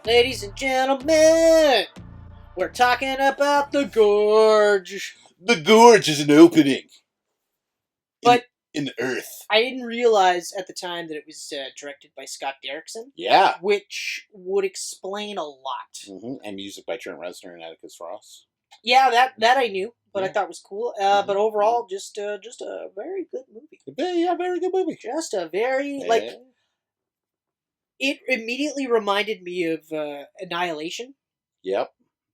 Ladies and gentlemen, we're talking about the Gorge. The Gorge is an opening. But in the earth. I didn't realize at the time that it was directed by Scott Derrickson. Yeah. Which would explain a lot. Mm-hmm. And music by Trent Reznor and Atticus Ross. Yeah, that I knew, but Yeah. I thought was cool. But overall, just a very good movie. Yeah, very good movie. Just a very, it immediately reminded me of Annihilation. Yep.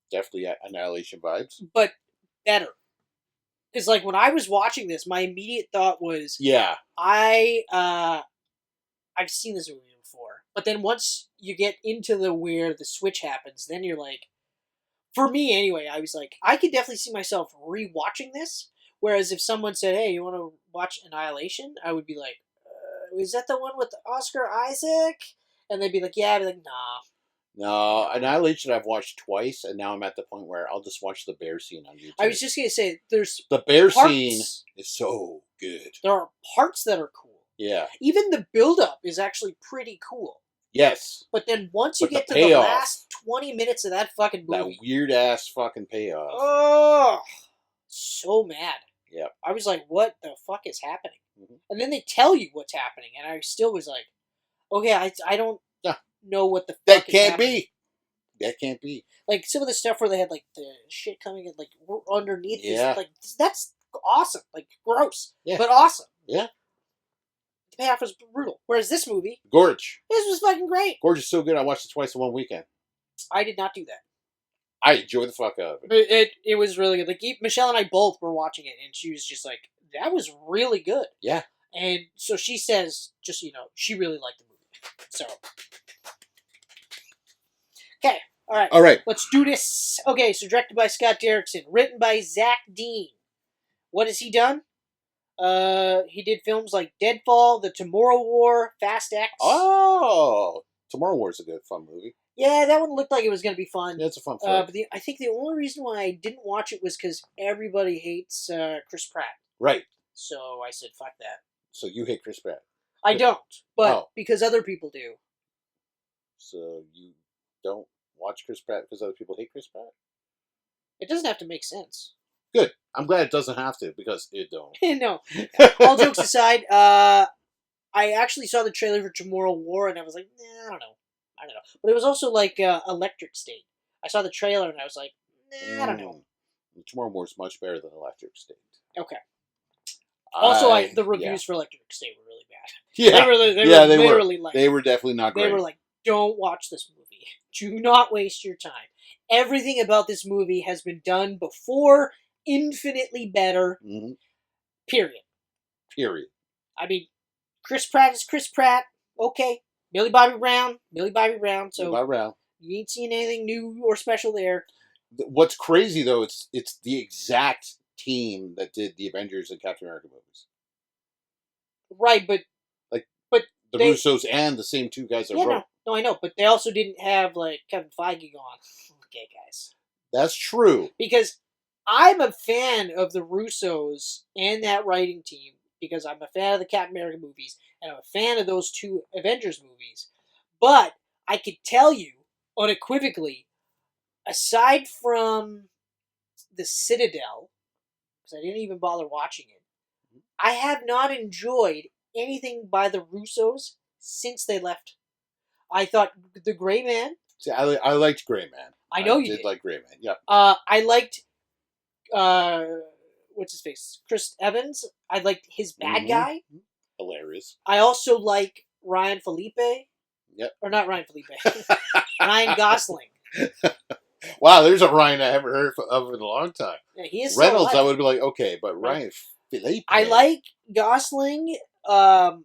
Definitely Annihilation vibes. But better. Because, when I was watching this, my immediate thought was... Yeah. I've seen this movie before. But then once you get into where the switch happens, then you're like... For me, anyway, I was like, I could definitely see myself re-watching this. Whereas if someone said, hey, you want to watch Annihilation? I would be like, is that the one with Oscar Isaac? And they'd be like, yeah. I'd be like, nah. No, Annihilation I've watched twice, and now I'm at the point where I'll just watch the bear scene on YouTube. I was just going to say, there's the bear scene is so good. There are parts that are cool. Yeah. Even the build-up is actually pretty cool. Yes. But then once you get to the last 20 minutes of that fucking movie... That weird-ass fucking payoff. Oh! So mad. Yeah. I was like, what the fuck is happening? Mm-hmm. And then they tell you what's happening, and I still was like, okay, I don't know what the fuck is happening. That can't be. Like, some of the stuff where they had, the shit coming in, underneath. Yeah. That's awesome. Gross. Yeah. But awesome. Yeah. The payoff was brutal. Whereas this movie... Gorge. This was fucking great. Gorge is so good, I watched it twice in one weekend. I did not do that. I enjoyed the fuck out of it. But it was really good. Michelle and I both were watching it, and she was just like, that was really good. Yeah. And so she says, just, she really liked the movie. So. Okay. All right. Let's do this. Okay, so directed by Scott Derrickson. Written by Zach Dean. What has he done? He did films like Deadfall, The Tomorrow War, Fast X. Oh! Tomorrow War is a good, fun movie. Yeah, that one looked like it was going to be fun. Yeah, it's a fun film. But I think the only reason why I didn't watch it was because everybody hates Chris Pratt. Right. So I said, fuck that. So you hate Chris Pratt? I don't, but because other people do. So you don't watch Chris Pratt because other people hate Chris Pratt? It doesn't have to make sense. Good. I'm glad it doesn't have to, because it don't. No. All jokes aside, I actually saw the trailer for Tomorrow War, and I was like, nah, I don't know. But it was also Electric State. I saw the trailer, and I was like, nah, I don't know. Tomorrow War is much better than Electric State. Okay. Also, the reviews for Electric State were really bad. Yeah. They were definitely not great. They were like, don't watch this movie. Do not waste your time. Everything about this movie has been done before, infinitely better. Mm-hmm. Period. I mean, Chris Pratt is Chris Pratt. Okay. Millie Bobby Brown. So you ain't seen anything new or special there. What's crazy, though, it's the exact team that did the Avengers and Captain America movies. Right, but the Russos and the same two guys that wrote. No, I know, but they also didn't have Kevin Feige on. Okay, guys. That's true. Because I'm a fan of the Russos and that writing team, because I'm a fan of the Captain America movies, and I'm a fan of those two Avengers movies. But I could tell you unequivocally, aside from The Citadel, because I didn't even bother watching it, I have not enjoyed anything by the Russos since they left. I thought The Gray Man. See, I liked Gray Man. I know you did. Like Gray Man, yeah. I liked, what's his face? Chris Evans. I liked his bad guy. Hilarious. I also like Ryan Felipe. Yep. Or not Ryan Felipe. Ryan Gosling. Wow, there's a Ryan I haven't heard of in a long time. Yeah, he is Reynolds, I would be like, okay, but Ryan Felipe. I like Gosling, but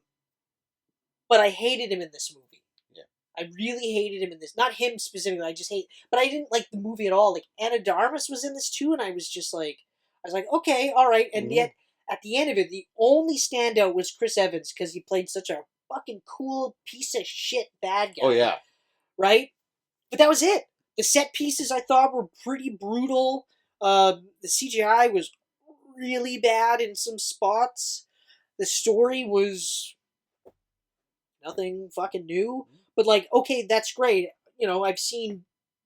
I hated him in this movie. Yeah. I really hated him in this. Not him specifically, but I didn't like the movie at all. Like, Anna Darmus was in this too, and I was like, okay, all right. And yet, at the end of it, the only standout was Chris Evans, because he played such a fucking cool piece of shit bad guy. Oh, yeah. Right? But that was it. The set pieces, I thought, were pretty brutal. The CGI was really bad in some spots. The story was nothing fucking new. But, okay, that's great. I've seen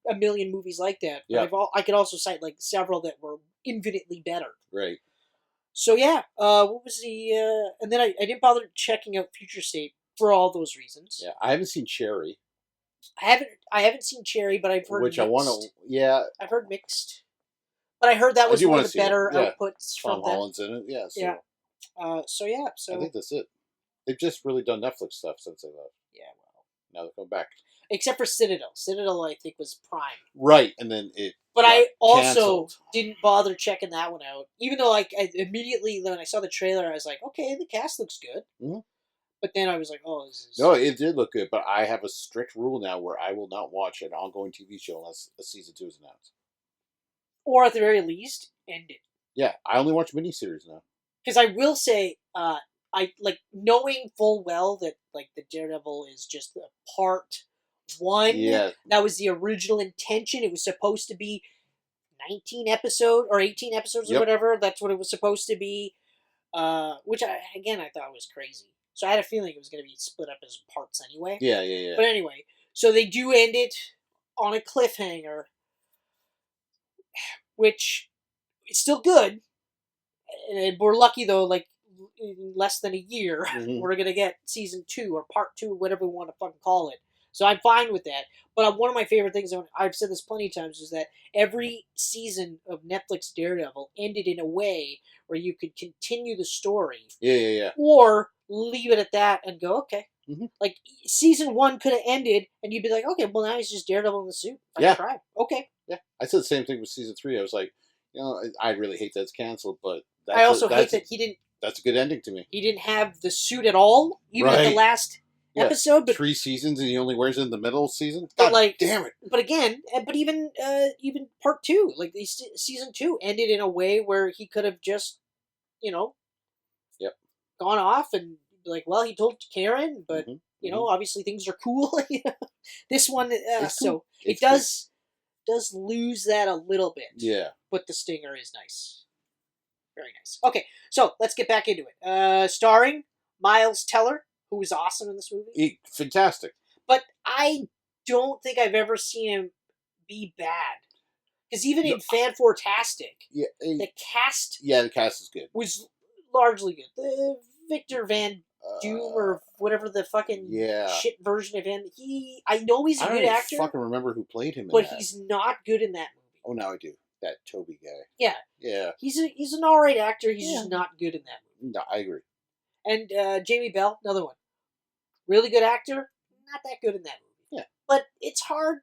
a million movies like that. But Yeah. I could also cite like several that were infinitely better. Right. So yeah, what was the? And then I didn't bother checking out Future State for all those reasons. Yeah, I haven't seen Cherry, I haven't seen Cherry, but I've heard which mixed. I want to. Yeah, I've heard mixed, but I heard that I was do one want of to the see it. better Yeah, outputs Tom from them. Holland's in it. Yeah, so Yeah. So yeah, I so think that's it. They've just really done Netflix stuff since they left. yeah, well, Now they're coming back. except for Citadel. Citadel, I think, was Prime. Right, and then it. But got I also canceled. didn't bother checking that one out, even though like I immediately when I saw the trailer, I was like, okay, the cast looks good. Mhm. But then I was like, oh, this is No, it did look good, but I have a strict rule now where I will not watch an ongoing TV show unless a season 2 is announced. or at the very least end it. Yeah, I only watch miniseries now. Because I will say, I like knowing full well that like the Daredevil is just a part one. Yeah. That was the original intention. It was supposed to be 19 episodes or 18 episodes or Yep. whatever. That's what it was supposed to be. Which I thought was crazy. So I had a feeling it was going to be split up as parts anyway. Yeah. But anyway, so they do end it on a cliffhanger, which is still good. And we're lucky though, like in less than a year, Mhm. we're gonna get season 2 or part 2, whatever we want to fucking call it. So I'm fine with that. But one of my favorite things, and I've said this plenty of times, is that every season of Netflix Daredevil ended in a way where you could continue the story Yeah. or leave it at that and go, okay. Mhm. Like season 1 could have ended, and you'd be like, okay, well now he's just Daredevil in the suit. Yeah. Tried. Okay. Yeah. I said the same thing with season 3. I was like, I really hate that it's canceled, but I also hate that that's a good ending to me. he didn't have the suit at all, even at the Right. last episode. But 3 seasons and he only wears it in the middle of the season? But God like, damn it. But again, but even part 2, like season 2 ended in a way where he could have just, Yep. gone off and be like, well, he told Karen, but Mhm. obviously things are cool. This one, It's cool. so it does lose that a little bit. Yeah. But the stinger is nice, very nice. Okay, so let's get back into it. Starring Miles Teller, who was awesome in this movie. Fantastic. But I don't think I've ever seen him be bad. Because even in Fantastic, Yeah. the cast The cast is good. was largely good. The Victor Van Doom or whatever the fucking shit version of him. I know he's a good actor. I don't fucking remember who played him in but that. he's not good in that movie. Oh, now I do. That Toby guy. Yeah. Yeah. He's an alright actor. He's just not good in that movie. No, I agree. And Jamie Bell, another one. Really good actor, not that good in that movie. Yeah. But it's hard.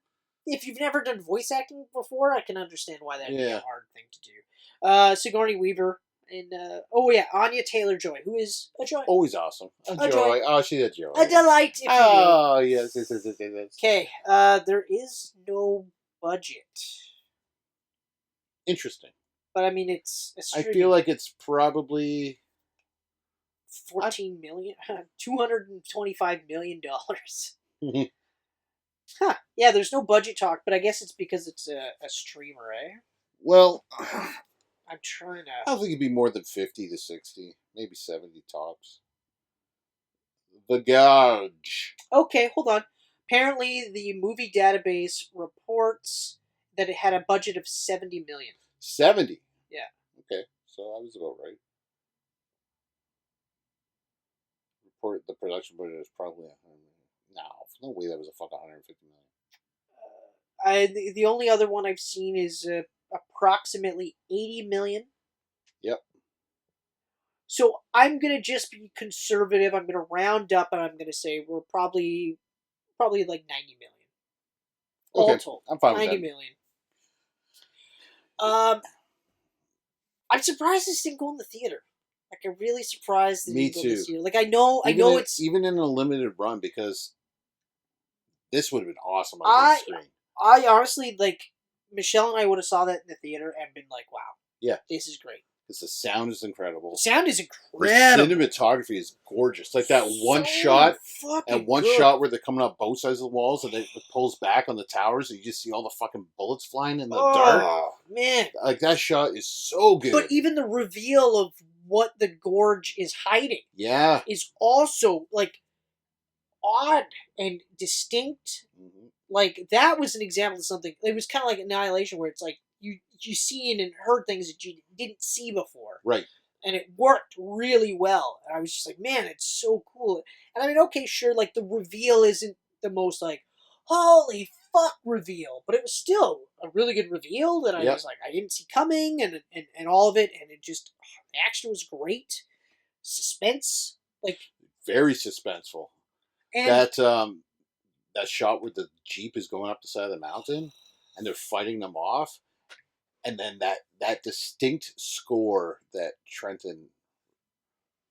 If you've never done voice acting before, I can understand why that'd be a hard thing to do. Sigourney Weaver and Anya-Taylor Joy, who is a joy. Always awesome. A joy. Oh, she's a joy. A delight. If Oh, yes. Okay. There is no budget. Interesting. But I mean, it's I feel like it's probably 14 million, $225 million. Huh. Yeah, there's no budget talk, but I guess it's because it's a streamer, eh? Well, I'm trying to. I don't think it'd be more than 50 to 60, maybe 70 tops. The Gorge. Okay, hold on. Apparently, the movie database reports that it had a budget of 70 million. 70? Yeah. Okay, so I was about right. Report the production budget is probably 100 million. No way that was a fucking 150 million. The only other one I've seen is approximately 80 million. Yep. So I'm gonna just be conservative. I'm gonna round up, and I'm gonna say we're probably like 90 million. All told, I'm fine with 90 that. million. I'm surprised this didn't go in the theater. Like, I'm really surprised. Me too. This year. Like, I know it's even in a limited run, because this would have been awesome on the screen. I honestly, like, Michelle and I would have saw that in the theater and been like, wow, yeah, this is great. Because the sound is incredible. The sound is incredible. The cinematography is gorgeous. Like that shot where they're coming up both sides of the walls and it pulls back on the towers and you just see all the fucking bullets flying in the dark. Oh, man. Like, that shot is so good. But even the reveal of what the Gorge is hiding is also, like, odd and distinct. Mm-hmm. like that was an example of something. It was kind of like Annihilation, where it's like you seen and heard things that you didn't see before, right? And it worked really well. And I was just like, man, it's so cool. And I mean, okay, sure, like the reveal isn't the most like holy fuck reveal, but it was still a really good reveal that I was like, I didn't see coming, and all of it, and it just the action was great, suspense, like very suspenseful. and That shot where the Jeep is going up the side of the mountain and they're fighting them off, and then that distinct score that Trenton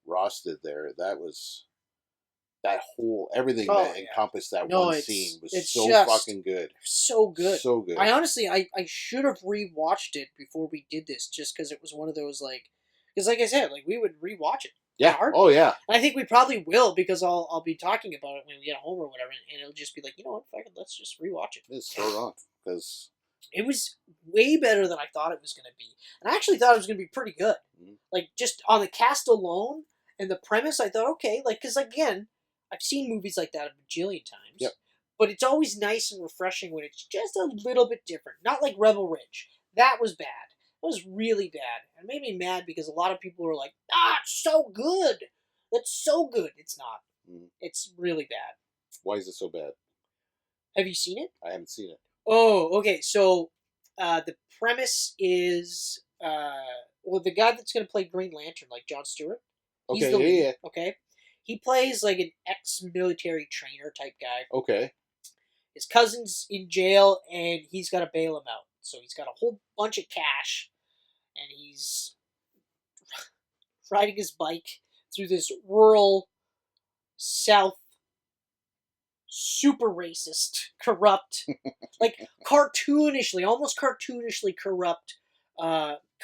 Ross did there, that whole everything that encompassed that one scene was so fucking good. So good. So good. I honestly I should have rewatched it before we did this, just because it was one of those like, because like I said, like we would rewatch it. Yeah. Oh yeah. And I think we probably will, because I'll be talking about it when we get home or whatever, and it'll just be like, you know what, fucking let's just rewatch it. Let's throw it on, because it was way better than I thought it was going to be, and I actually thought it was going to be pretty good. Mm-hmm. Like just on the cast alone and the premise, I thought okay, like because again, I've seen movies like that a bajillion times. Yep. But it's always nice and refreshing when it's just a little bit different. Not like Rebel Ridge. That was bad. That was really bad. And it made me mad because a lot of people were like, it's so good. That's so good. It's not. Mm. It's really bad. Why is it so bad? Have you seen it? I haven't seen it. Oh, okay. So the premise is, the guy that's going to play Green Lantern, like Jon Stewart. Okay, he's the lead, yeah. Okay. He plays like an ex-military trainer type guy. Okay. His cousin's in jail, and he's got to bail him out. So he's got a whole bunch of cash, and he's riding his bike through this rural South, super racist, corrupt, like almost cartoonishly corrupt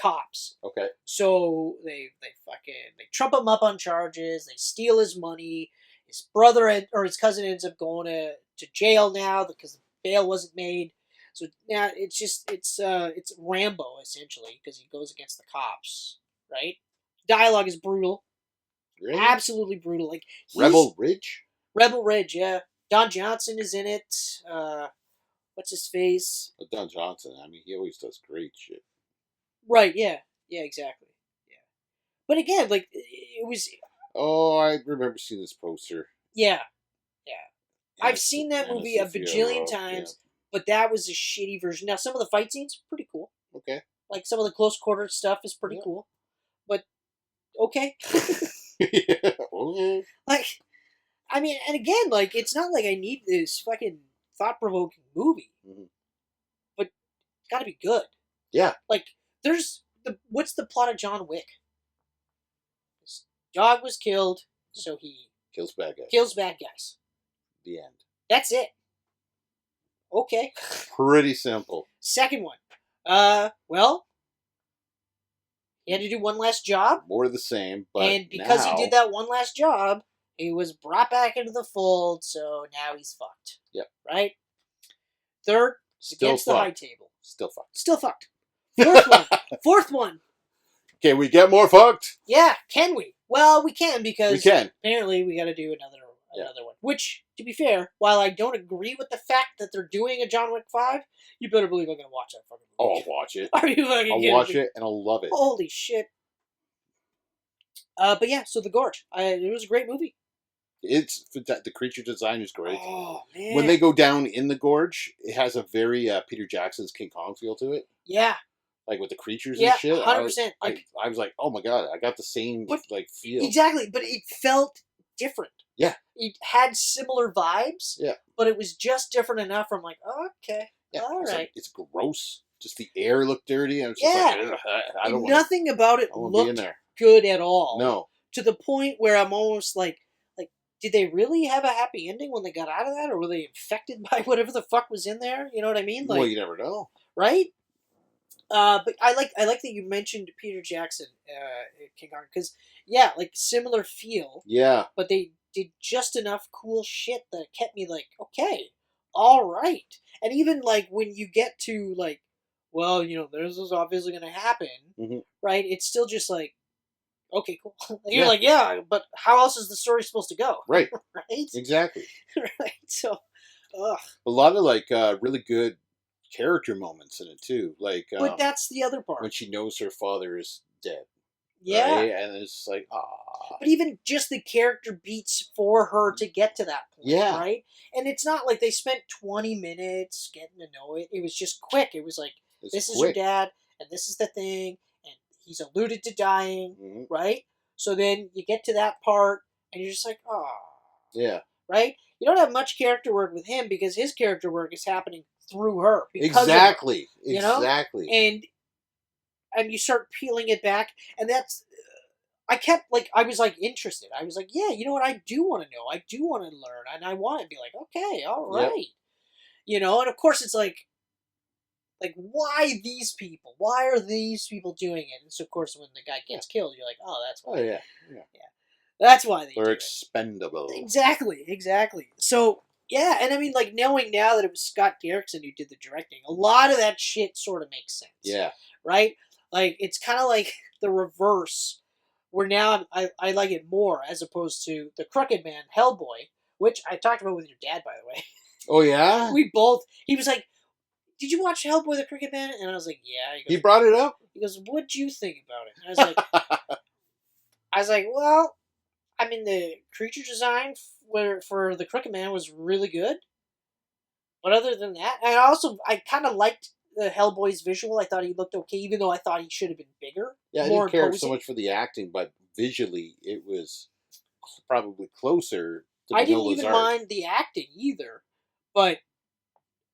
cops. Okay. So they trump him up on charges. They steal his money. His brother or his cousin ends up going to jail now because the bail wasn't made. So now it's Rambo essentially, because he goes against the cops, right? Dialogue is brutal. Really? Absolutely brutal. Like Rebel Ridge? Rebel Ridge, yeah. Don Johnson is in it. What's his face? Don Johnson, I mean, he always does great shit. Right, yeah. Yeah, exactly. Yeah. But again, like, it was... Oh, I remember seeing this poster. Yeah. Yeah. I've seen that movie a bajillion times, but that was a shitty version. Now, some of the fight scenes, pretty cool. Okay. Like, some of the close quarter stuff is pretty cool. But, okay. Yeah, okay. Like, I mean, and again, like, it's not like I need this fucking thought-provoking movie. Mm-hmm. But it's gotta be good. Yeah. Like, what's the plot of John Wick? His dog was killed, so he... Kills bad guys. Kills bad guys. The end. That's it. Okay. Pretty simple. Second one. Well, he had to do one last job. More of the same, but and because he did that one last job, he was brought back into the fold, so now he's fucked. Yep. Right? Third, against the high table. Still fucked. Still fucked. Fourth one. Fourth one. Can we get more fucked? Yeah, can we? Well, we can, because we can. Apparently we gotta do another one. Which, to be fair, while I don't agree with the fact that they're doing a John Wick 5, you better believe I'm gonna watch that fucking movie. Oh, I'll watch it. Are you fucking I'll watch it and I'll love it. Holy shit. But yeah, so The Gorge. It was a great movie. The creature design is great. Oh, man. When they go down in the gorge, it has a very Peter Jackson's King Kong feel to it. Yeah. Like with the creatures and shit. 100%. I was like, oh my god, I got the same feel. Exactly, but it felt different. Yeah. It had similar vibes. Yeah. But it was just different enough where I'm like, okay, yeah, all right. Like, it's gross. Just the air looked dirty. And just like, I don't want nothing about it looked good at all. No. To the point where I'm almost like, did they really have a happy ending when they got out of that? Or were they infected by whatever the fuck was in there? You know what I mean? Well, you never know. Right? But I like that you mentioned Peter Jackson, King Kong, because like similar feel. Yeah. But they did just enough cool shit that kept me like, okay, all right. And even like when you get to like, well, this is obviously going to happen, right? It's still just like, okay, cool. You're like, yeah, but how else is the story supposed to go? Right. Right? Exactly. Right. So, ugh. A lot of like really good character moments in it too. Like But that's the other part. when she knows her father is dead, Yeah. right? And it's like, ah, But even just the character beats for her to get to that point, yeah, right? And it's not like they spent 20 minutes getting to know it. It was just quick. It was like, it's this is your quick. dad, and this is the thing, and he's alluded to dying, Mhm. right? So then you get to that part, and you're just like, oh, Yeah, right? You don't have much character work with him because his character work is happening through her because exactly, of her, you know? exactly. And you start peeling it back, and that's I kept like I was like interested. I was like, yeah, you know what? I do want to know. I do want to learn, and I want to be like, okay, all Yep. right, you know. And of course, it's like why these people? Why are these people doing it? And so of course, when the guy gets killed, you're like, oh, that's Oh why. yeah, Yeah, that's why they do they're it. expendable. Exactly. So yeah, and I mean, like knowing now that it was Scott Derrickson who did the directing, a lot of that shit sort of makes sense. Yeah, Right. Like it's kind of like the reverse, where now I like it more as opposed to the Crooked Man Hellboy, which I talked about with your dad, by the way. oh yeah. We both. He was like, "Did you watch Hellboy the Crooked Man?" And I was like, "Yeah." He brought it up. He goes, "What'd you think about it?" And I was like, "Well, I mean, the creature design for the Crooked Man was really good, but other than that, and I kind of liked the Hellboy's visual. I thought he looked okay, even though I thought he should have been bigger, Yeah, I more didn't care so imposing. much for the acting, but visually, it was probably closer to I didn't Manila's even art. mind the acting either, but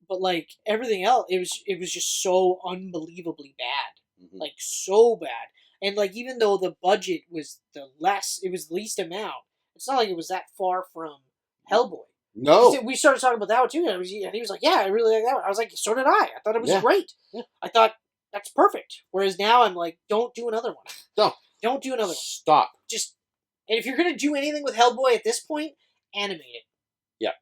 like everything else, it was just so unbelievably bad, Mhm. like so bad. And like even though the budget was it was the least amount. It's not like it was that far from Hellboy. No. We started talking about that one too, and he was like, "Yeah, I really like that one." I was like, "So did I. I thought it was Yeah. great. Yeah. I thought that's perfect." Whereas now I'm like, "Don't do another one. No. Don't do another one. Stop. Just and if you're gonna do anything with Hellboy at this point, animate it. Yeah.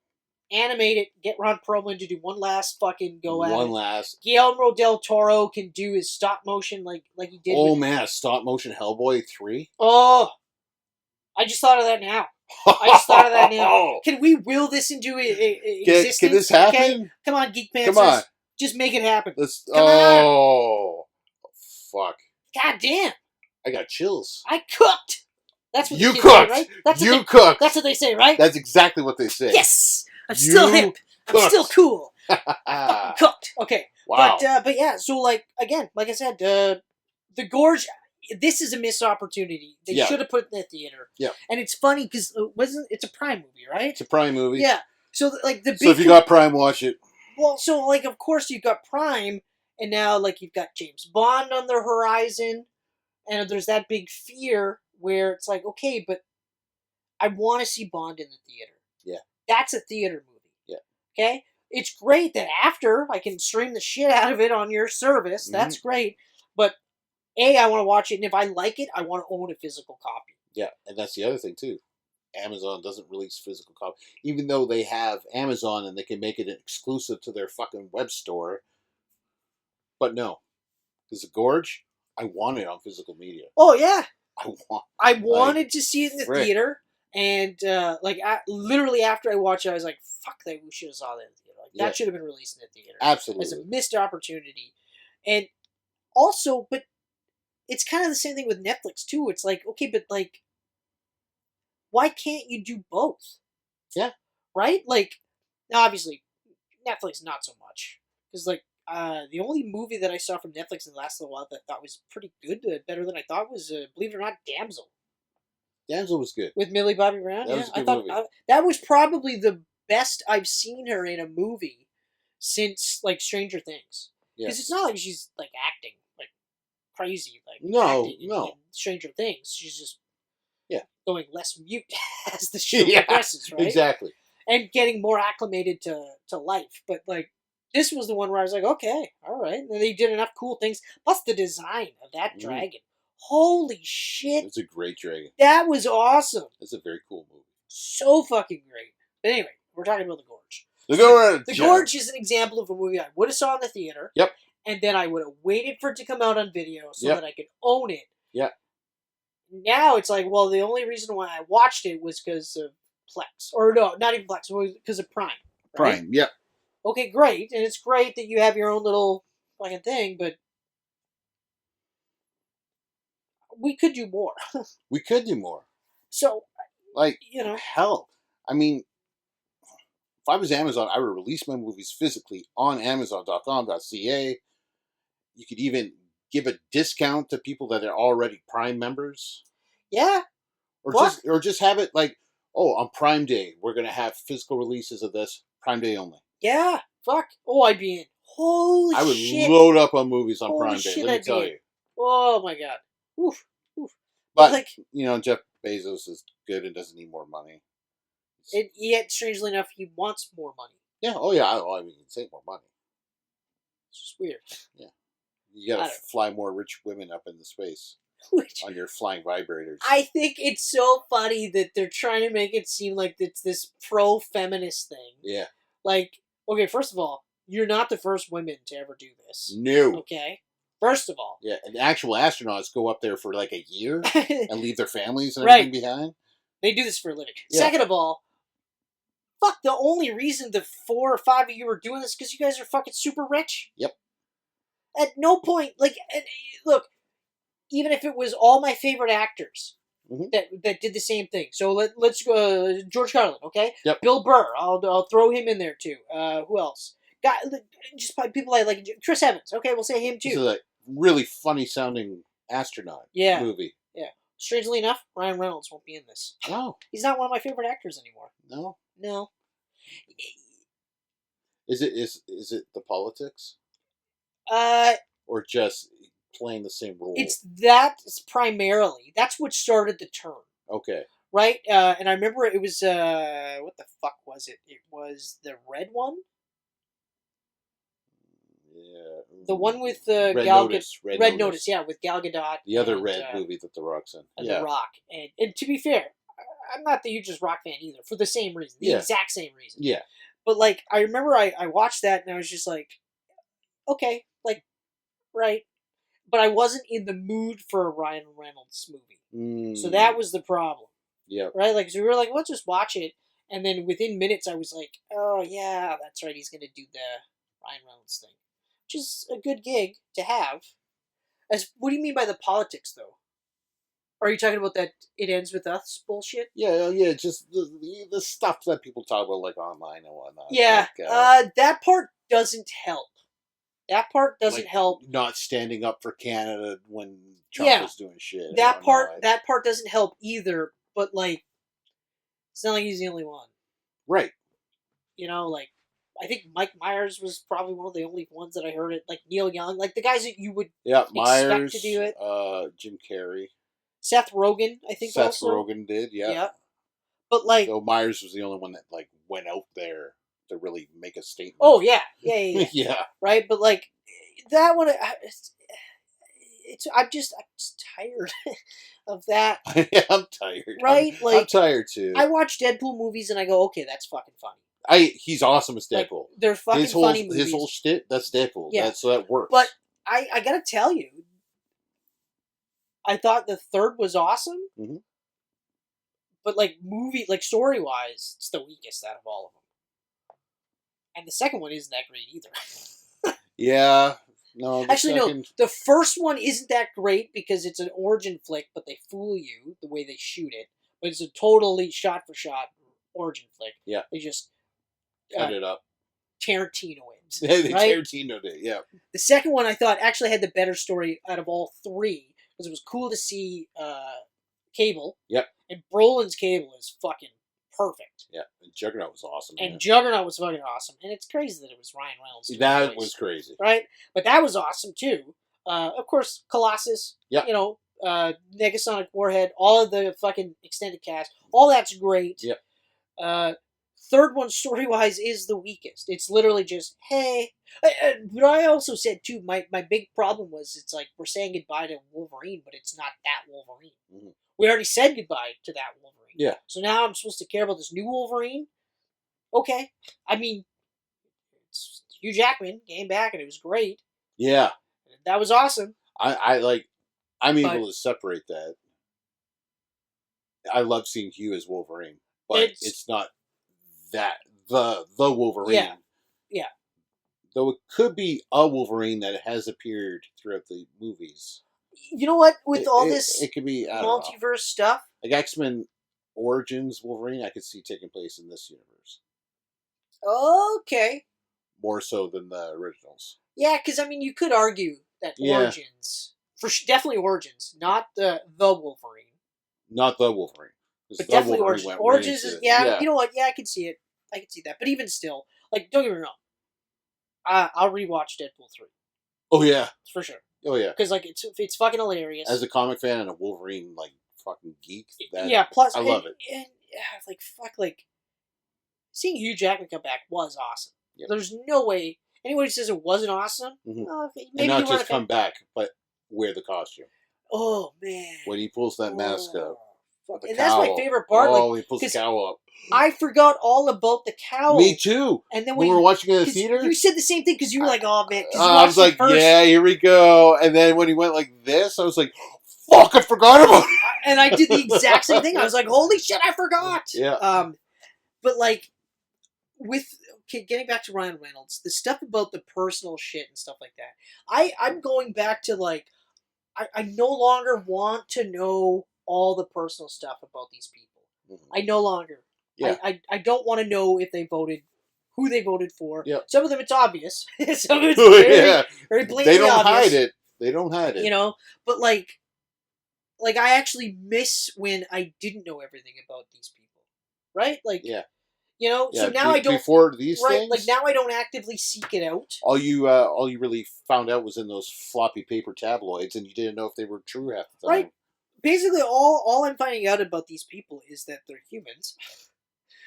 Animate it. Get Ron Perlman to do one last fucking go at One it. last. Guillermo del Toro can do his stop motion like he did. Oh with, man, stop motion Hellboy 3. oh, I just thought of that now. I just thought of that now. Can we will this into existence? Can this happen? Okay? Come on, Geek Pantsers. Come on. Just make it happen. Let's. Come on. Oh, fuck! God damn. I got chills. I cooked. That's what You the kids cooked. say, right? That's what You they, cooked. That's what they say, right? That's exactly what they say. Yes. I'm still You hip. I'm cooked. still cool. I fucking cooked. Okay. Wow. But yeah. So like again, like I said, the Gorge. This is a missed opportunity. They Yeah. should have put it in the theater. Yeah. And it's funny because it's a Prime movie, right? It's a Prime movie. Yeah. So like the big. So if you got Prime, watch it. Well, so like of course you've got Prime, and now like you've got James Bond on the horizon, and there's that big fear where it's like, okay, but I want to see Bond in the theater. Yeah. That's a theater movie. Yeah. Okay? It's great that after I can stream the shit out of it on your service. That's great. But I want to watch it, and if I like it, I want to own a physical copy. Yeah, and that's the other thing too. Amazon doesn't release physical copy, even though they have Amazon and they can make it an exclusive to their fucking web store. But no, because the Gorge, I want it on physical media. Oh yeah. I wanted to see it in the theater, and literally after I watched it, I was like, "Fuck that! We should have saw that in the theater. Like that should have been released in the theater. Absolutely, it's a missed opportunity." And also, but it's kind of the same thing with Netflix too. It's like, okay, but like, why can't you do both? Yeah. Right. Like, now obviously, Netflix not so much because like. The only movie that I saw from Netflix in the last little while that I thought was pretty good, better than I thought, was believe it or not, Damsel. Damsel was good With Millie Bobby Brown. That was a good movie. That was probably the best I've seen her in a movie since like Stranger Things. Because it's not like she's like acting like crazy, like acting in Stranger Things. She's just going less mute as the show progresses, right? Exactly, and getting more acclimated to life. But like. This was the one where I was like, okay, all right. And they did enough cool things. Plus the design of that dragon. Holy shit. It's a great dragon. That was awesome. It's a very cool movie. So fucking great. But anyway, we're talking about The Gorge. The Gorge is an example of a movie I would have saw in the theater. Yep. And then I would have waited for it to come out on video so that I could own it. Yep. Now it's like, well, the only reason why I watched it was because of Plex. Or no, not even Plex. It was because of Prime. right? Prime, yep. Okay, great, and it's great that you have your own little fucking thing, but we could do more. We could do more. So, Like, you know, hell, I mean, if I was Amazon, I would release my movies physically on Amazon.com.ca. You could even give a discount to people that are already Prime members, yeah, or fuck, just have it like, oh, on Prime Day we're gonna have physical releases of this Prime Day only. yeah, fuck. Oh, I'd be in. Holy I would shit. load up on movies on Holy Prime Day. shit, Let me I'd be tell in. you. Oh my god. Oof, oof. But Like, Jeff Bezos is good and doesn't need more money. yet, strangely enough, he wants more money. Yeah. Oh yeah. I mean, he can save more money. It's just weird. Yeah. You gotta fly more rich women up into space Which, on your flying vibrators. I think it's so funny that they're trying to make it seem like it's this pro-feminist thing. Yeah. Like, okay, first of all, you're not the first women to ever do this. No. Okay? First of all. Yeah, and actual astronauts go up there for like a year and leave their families and Right. everything behind. They do this for a living. Yeah. Second of all, fuck, the only reason the 4 or 5 of you are doing this is because you guys are fucking super rich. Yep. At no point, like, look, even if it was all my favorite actors that did the same thing. So let's go, George Carlin, okay? Yep. Bill Burr, I'll throw him in there too. Who else? Just people I like. Chris Evans, okay, we'll say him too. This is a really funny sounding astronaut movie. Yeah. Strangely enough, Ryan Reynolds won't be in this. No. He's not one of my favorite actors anymore. No. No. Is it the politics? Or just playing the same role? It's primarily. That's what started the turn. Okay. Right? And I remember it was, what the fuck was it? It was the red one? Yeah. The one with Red Gal Notice. Gadot. Red Notice, yeah, with Gal Gadot. The other Red movie that The Rock's in. And Yeah. The Rock. And to be fair, I'm not the hugest Rock fan either, for the same reason. The exact same reason. Yeah. But, like, I remember I watched that and I was just like, okay, like, right. But I wasn't in the mood for a Ryan Reynolds movie. So that was the problem. Yeah. Right? Like, so we were like, let's just watch it. And then within minutes, I was like, oh, yeah, that's right. He's going to do the Ryan Reynolds thing. Which is a good gig to have. What do you mean by the politics, though? Are you talking about that it ends with us bullshit? Yeah, just the stuff that people talk about, like, online and whatnot. Yeah, like, that part doesn't help. That part doesn't help. Not standing up for Canada when Trump was doing shit. That part doesn't help either, but, like, it's not like he's the only one. Right. You know, like, I think Mike Myers was probably one of the only ones that I heard it. Like, Neil Young. Like, the guys that you would Myers, expect to do it. Jim Carrey. Seth Rogen, I think Seth also. Rogen did, yeah. But, like... So Myers was the only one that, like, went out there to really make a statement. Oh, yeah. Yeah. Yeah. Right? But, like, that one... I'm just tired of that. Yeah, I'm tired. Right? I'm tired, too. I watch Deadpool movies and I go, okay, that's fucking funny. He's awesome as Deadpool. Like, they're fucking funny movies. His whole shit, that's Deadpool. Yeah. So that works. But I gotta tell you, I thought the third was awesome. Mm-hmm. But, like, story-wise, it's the weakest out of all of them. And the second one isn't that great either. Yeah. No. Actually, no. The first one isn't that great because it's an origin flick, but they fool you the way they shoot it. But it's a totally shot-for-shot origin flick. Yeah. They just... cut it up. Tarantino it. They right? Tarantino'd it, yeah. The second one, I thought, actually had the better story out of all three. Because it was cool to see Cable. Yep. And Brolin's Cable is fucking perfect. Yeah. And Juggernaut was awesome. And Juggernaut was fucking awesome. And it's crazy that it was Ryan Reynolds. That was crazy. Right? But that was awesome, too. Of course, Colossus. Yep. You know, Negasonic Warhead. All of the fucking extended cast. All that's great. Yep. Third one, story-wise, is the weakest. It's literally just, hey. But I also said, too, my big problem was it's like we're saying goodbye to Wolverine, but it's not that Wolverine. Mm-hmm. We already said goodbye to that Wolverine. Yeah. So now I'm supposed to care about this new Wolverine? Okay. I mean, Hugh Jackman came back and it was great. Yeah. That was awesome. I'm able to separate that. I love seeing Hugh as Wolverine, but it's not the Wolverine. Yeah. Yeah. Though it could be a Wolverine that has appeared throughout the movies. You know what? With all this it could be, I don't know. multiverse stuff, Like X-Men Origins Wolverine, I could see taking place in this universe. okay. More so than the originals. Yeah, because I mean, you could argue that Origins, definitely Origins, not the Wolverine, not the Wolverine, but definitely Wolverine Origins. Origins is yeah. You know what? Yeah, I can see it. I can see that. But even still, like, don't get me wrong. I'll rewatch Deadpool 3. Oh yeah, for sure. Oh yeah, because like it's fucking hilarious. As a comic fan and a Wolverine like fucking geek, Plus I love it. And like fuck, like seeing Hugh Jackman come back was awesome. Yep. There's no way anyone who says it wasn't awesome. Mm-hmm. Maybe and not just come back, but wear the costume. Oh man, when he pulls that mask up. And that's my favorite part. He pulls the cowl up. I forgot all about the cowl. Me too. And then when we were watching it in the theater, you said the same thing because you were like, "Oh man," I was like, "Yeah, here we go." And then when he went like this, I was like, "Fuck, I forgot about it." And I did the exact same thing. I was like, "Holy shit, I forgot." Yeah. But like getting back to Ryan Reynolds, the stuff about the personal shit and stuff like that, I'm going back to like, I no longer want to know all the personal stuff about these people. Mm-hmm. I no longer. Yeah. I don't want to know if they voted, who they voted for. Yep. Some of them it's obvious. Some of it's very blatantly They don't obvious. hide it. They don't hide it. You know, but like I actually miss when I didn't know everything about these people. Right? Like, yeah. You know, so now I don't. Before these things? Like now I don't actively seek it out. All you really found out was in those floppy paper tabloids, and you didn't know if they were true half the time. Right. Basically, all I'm finding out about these people is that they're humans.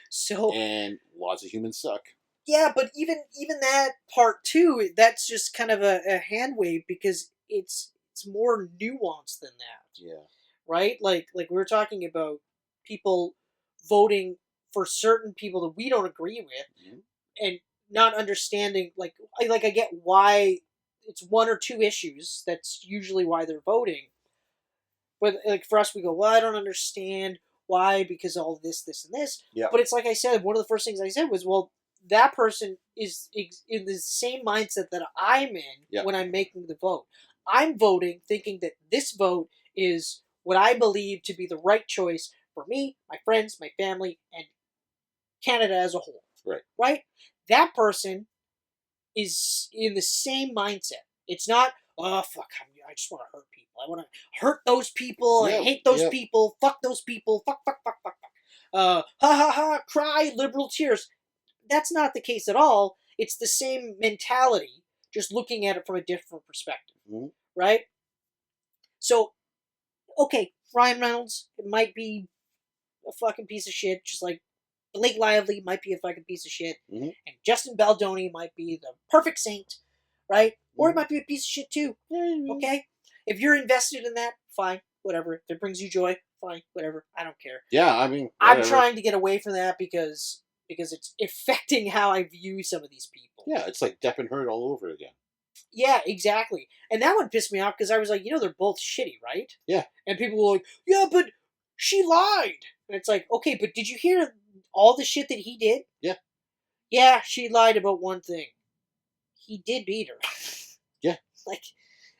So and lots of humans suck. Yeah, but even that part too, that's just kind of a hand wave because it's more nuanced than that. Yeah. Right? Like we were talking about people voting for certain people that we don't agree with, mm-hmm. and not understanding like I get why it's one or two issues. That's usually why they're voting. But like for us, we go, well, I don't understand why because all this, and this. Yeah. But it's like I said, one of the first things I said was, well, that person is in the same mindset that I'm in when I'm making the vote. I'm voting thinking that this vote is what I believe to be the right choice for me, my friends, my family, and Canada as a whole. Right. Right? That person is in the same mindset. It's not, oh, fuck, I just want to hurt people. I want to hurt those people. I hate those people. Fuck those people. Fuck. Ha ha ha, cry, liberal tears. That's not the case at all. It's the same mentality, just looking at it from a different perspective. Mm-hmm. Right? So, okay, Ryan Reynolds might be a fucking piece of shit, just like Blake Lively might be a fucking piece of shit, mm-hmm. and Justin Baldoni might be the perfect saint, right? Mm-hmm. Or he might be a piece of shit too. Mm-hmm. Okay? If you're invested in that, fine, whatever. If it brings you joy, fine, whatever. I don't care. Yeah, I mean, whatever. I'm trying to get away from that because it's affecting how I view some of these people. Yeah, it's like Depp and Heard all over again. Yeah, exactly. And that one pissed me off because I was like, they're both shitty, right? Yeah. And people were like, yeah, but she lied. And it's like, okay, but did you hear all the shit that he did? Yeah. Yeah, she lied about one thing. He did beat her. Yeah. Like,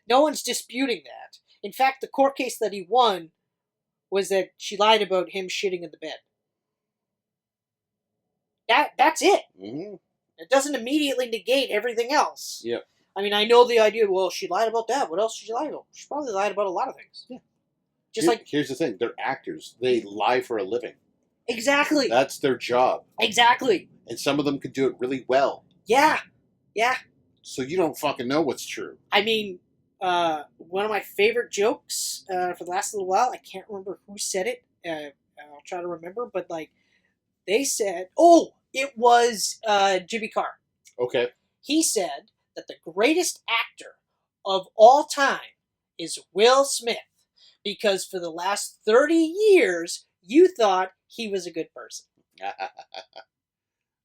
no one's disputing that. In fact, the court case that he won was that she lied about him shitting in the bed. That's it. Mm-hmm. It doesn't immediately negate everything else. Yeah. I mean, I know the idea, well, she lied about that. What else did she lie about? She probably lied about a lot of things. Yeah. Here's the thing. They're actors. They lie for a living. Exactly. That's their job. Exactly. And some of them can do it really well. Yeah. Yeah. So you don't fucking know what's true. I mean, one of my favorite jokes for the last little while, I can't remember who said it. I'll try to remember. But, like, they said, it was Jimmy Carr. Okay. He said that the greatest actor of all time is Will Smith because for the last 30 years, you thought he was a good person.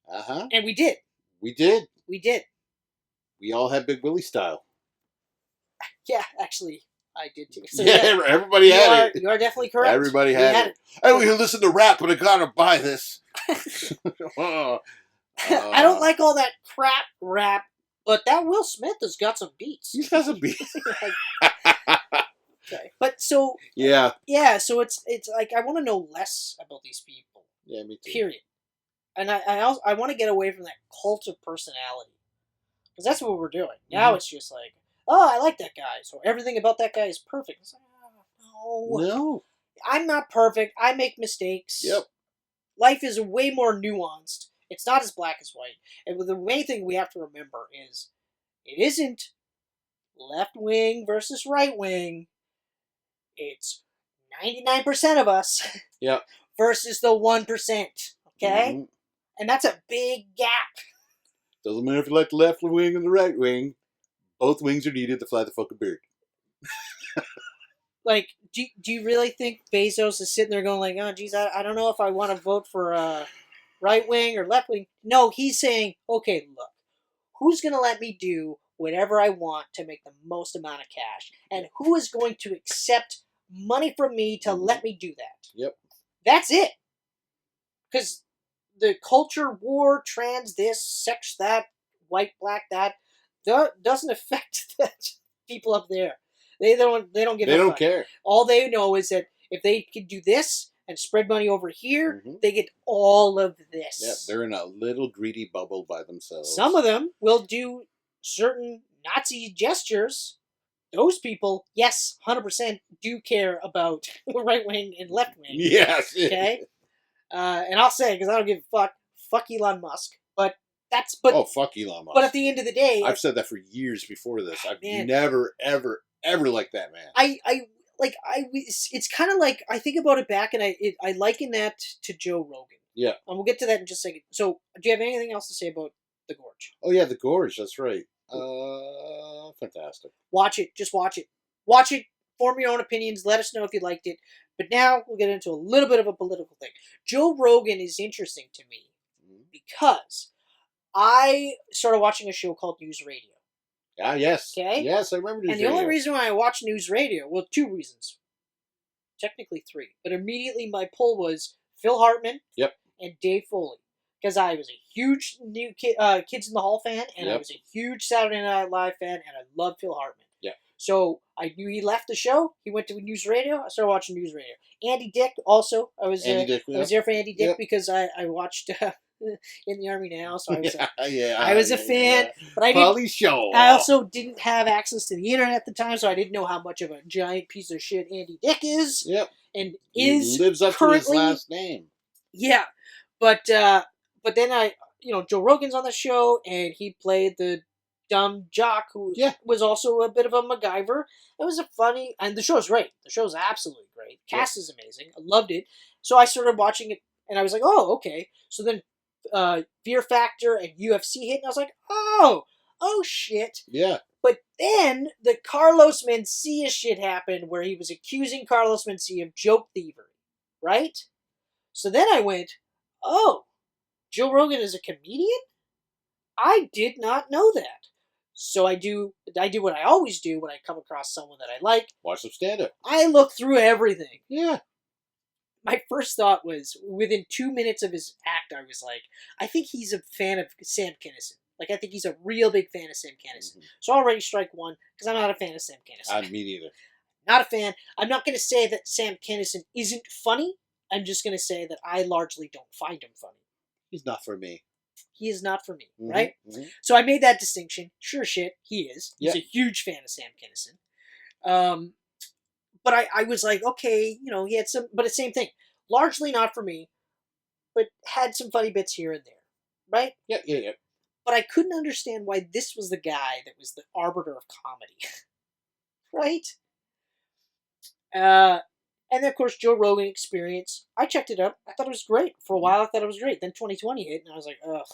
Uh-huh. And we did. We did. We did. We all had Big Willie style. Yeah, actually, I did too. So, everybody had it. You are definitely correct. Everybody had it. Hey, we can listen to rap, but I gotta buy this. I don't like all that crap rap, but that Will Smith has got some beats. He's got some beats. Okay, but so yeah, so it's like I want to know less about these people. yeah, me too. Period. And I want to get away from that cult of personality, because that's what we're doing now. It's just like, oh, I like that guy, so everything about that guy is perfect. It's like, oh, No, I'm not perfect. I make mistakes. Yep. Life is way more nuanced. It's not as black as white. And the main thing we have to remember is it isn't left wing versus right wing. It's 99% of us Yep. versus the 1%. Okay? Mhm. And that's a big gap. Doesn't matter if you like the left wing or the right wing. Both wings are needed to fly the fucking bird. Like, do you really think Bezos is sitting there going like, oh, geez, I don't know if I want to vote for right wing or left wing? No, he's saying, okay, look, who's going to let me do whatever I want to make the most amount of cash? And who is going to accept money from me to let me do that? Yep. That's it. Because the culture war, trans, this, sex, that, white, black, that, doesn't affect the people up there. They don't give a fuck. They don't care. All they know is that if they can do this and spread money over here, they get all of this. Yeah, they're in a little greedy bubble by themselves. Some of them will do certain Nazi gestures. Those people, yes, 100% do care about right wing and left wing. Yes. Okay? And I'll say, because I don't give a fuck, fuck Elon Musk. But oh, fuck Elon Musk. But at the end of the day, I've said that for years before this. I've man, never, ever, ever liked that man. It's kind of like, I think about it back, and I liken that to Joe Rogan. Yeah. And we'll get to that in just a second. So, do you have anything else to say about The Gorge? Oh, yeah, The Gorge. That's right. Fantastic. Watch it. Just watch it. Watch it. Form your own opinions. Let us know if you liked it. But now we'll get into a little bit of a political thing. Joe Rogan is interesting to me because I started watching a show called News Radio. Ah, yes. Okay? Yes, I remember News Radio. And the only reason why I watched News Radio, well, two reasons. Technically three. But immediately my pull was Phil Hartman and Dave Foley. Because I was a huge Kids in the Hall fan, and I was a huge Saturday Night Live fan, and I loved Phil Hartman. Yeah. So I knew he left the show. He went to News Radio. I started watching News Radio. Andy Dick also. I was there for Andy Dick because I watched In the Army Now, so I was I was a fan. But I also didn't have access to the internet at the time, so I didn't know how much of a giant piece of shit Andy Dick is. Yep. And he lives up to his last name. Yeah. But then Joe Rogan's on the show, and he played the dumb jock who was also a bit of a MacGyver. It was and the show's great. The show's absolutely great. Cast is amazing. I loved it. So I started watching it, and I was like, oh, okay. So then Fear Factor and UFC hit, and I was like, oh shit. Yeah. But then the Carlos Mencia shit happened, where he was accusing Carlos Mencia of joke thievery, right? So then I went, oh, Joe Rogan is a comedian? I did not know that. So I do what I always do when I come across someone that I like. Watch some stand-up. I look through everything. Yeah. My first thought was, within 2 minutes of his act, I was like, I think he's a fan of Sam Kinison. Like, I think he's a real big fan of Sam Kinison. So already strike one, because I'm not a fan of Sam Kinison. Me neither. Not a fan. I'm not going to say that Sam Kinison isn't funny. I'm just going to say that I largely don't find him funny. He's not for me. He is not for me, right? So I made that distinction. Sure shit, he is. He's a huge fan of Sam Kinison. But I was like, okay, he had some, but it's the same thing. Largely not for me, but had some funny bits here and there, right? Yeah. But I couldn't understand why this was the guy that was the arbiter of comedy, right? And then, of course, Joe Rogan Experience. I checked it out. I thought it was great. For a while, I thought it was great. Then 2020 hit, and I was like, ugh.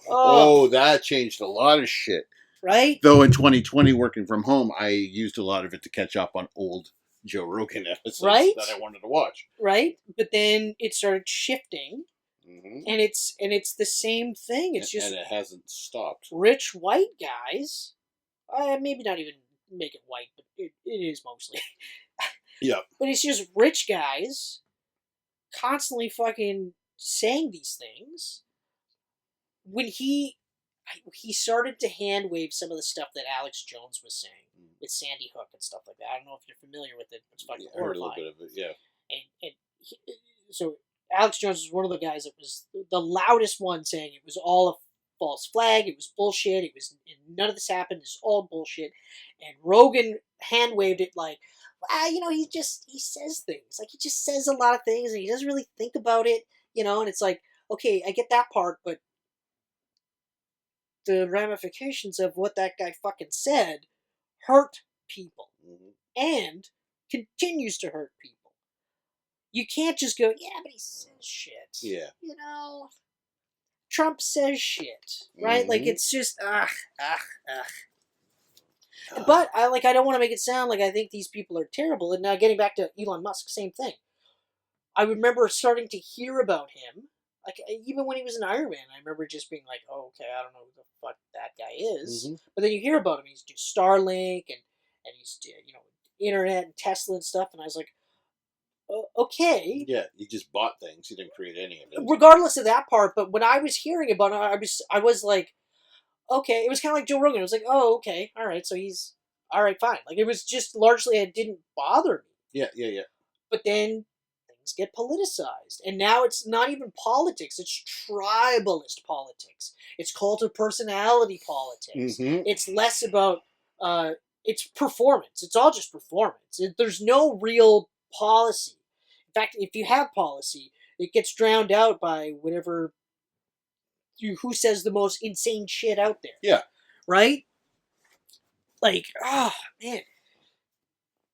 Oh, that changed a lot of shit. Right? Though in 2020, working from home, I used a lot of it to catch up on old Joe Rogan episodes that I wanted to watch. Right? But then it started shifting, and it's the same thing. It's just... And it hasn't stopped. Rich white guys, maybe not even make it white, but it is mostly... Yeah. But it's just rich guys constantly fucking saying these things when he started to hand wave some of the stuff that Alex Jones was saying with Sandy Hook and stuff like that. I don't know if you're familiar with it. It's fucking I heard a horrifying. little bit of it, yeah. And so Alex Jones was one of the guys that was the loudest one saying it was all a false flag. It was bullshit. It was none of this happened. It's all bullshit. And Rogan hand waved it like, he says things. Like, he just says a lot of things and he doesn't really think about it, and it's like, okay, I get that part, but the ramifications of what that guy fucking said hurt people and continues to hurt people. You can't just go, yeah, but he says shit. Yeah. Trump says shit, right? Like, it's just, But I don't want to make it sound like I think these people are terrible. And now getting back to Elon Musk, same thing. I remember starting to hear about him, like, even when he was an Iron Man, I remember just being like, oh, okay, I don't know who the fuck that guy is. But then you hear about him. He's doing Starlink and he's, internet and Tesla and stuff. And I was like, okay. Yeah, he just bought things. He didn't create any of it. Regardless of that part, but when I was hearing about it, I was like, okay. It was kind of like Joe Rogan. I was like, oh, okay, all right. So he's all right, fine. Like, it was just largely it didn't bother me. Yeah. But then things get politicized, and now it's not even politics. It's tribalist politics. It's cult of personality politics. It's less about it's performance. It's all just performance. There's no real policy. In fact, if you have policy, it gets drowned out by whatever who says the most insane shit out there. Yeah. Right? Like, man.